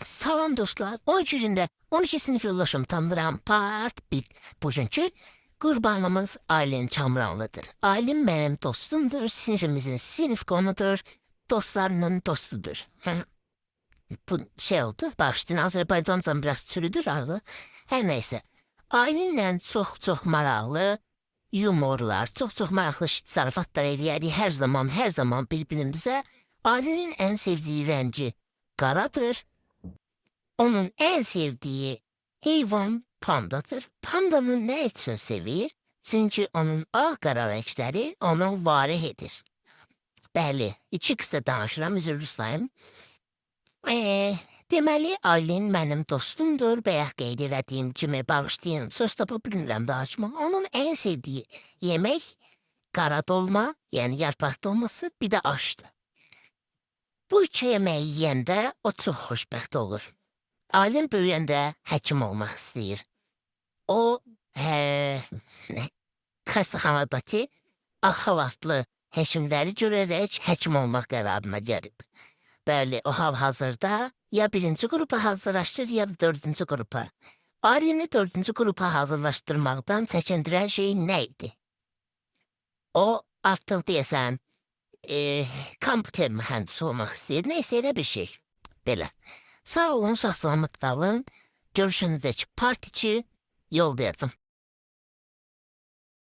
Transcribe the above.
Salam dostlar. 13 gündə 12 sinif yoldaşım tanıdıram. Part 1. Bugünkü qurbanımız Aylin Çamranlıdır. Aylin benim dostumdur. Sinifimizin sinif konudur. Dostlarının dostudur. Bu şey oldu. Bağışlayın, Azərbaycancan biraz çürüdür ağı. Hər nəysə. Aylinlə çox maraqlı yumorlar, çox maraqlı zarafatlar eləyərik hər zaman bir-birimizə. Aylinin en sevdiği rengi qaradır. Onun en sevdiği heyvan pandadır. Pandanı ne için sevir? Çünkü onun ağ-qara renkləri onu varih edir. Bəli, iki qısa danışıram, üzr istəyirəm. Deməli, Aylin mənim dostumdur. Bayaq qeyd elədiyim kimi bağışlayın, söz tapa bilmirəm danışma. Onun en sevdiği yemək qara dolma, yəni yarpaq dolması, bir də aşdır. Bu iki yemeği yiyəndə o çox xoşbəxt olur. Aylin böyüyəndə həkim olmaq istəyir. O, xəstəxanadakı ahvalatlı həkimləri görərək həkim olmaq qərarına gəlib. Bəli, o hal-hazırda ya birinci qrupa hazırlaşır, ya da dördüncü qrupa. Aylin'i dördüncü qrupa hazırlaşdırmaqdan çəkindirən şey nə idi? O, artıq deyəsən, kompüter mühəndisi olmaq istəyir. Neysə, elə bir şey. Belə. Sağ olun, sağ salamat qalın. Görüşənədək part 2 yoldayacam.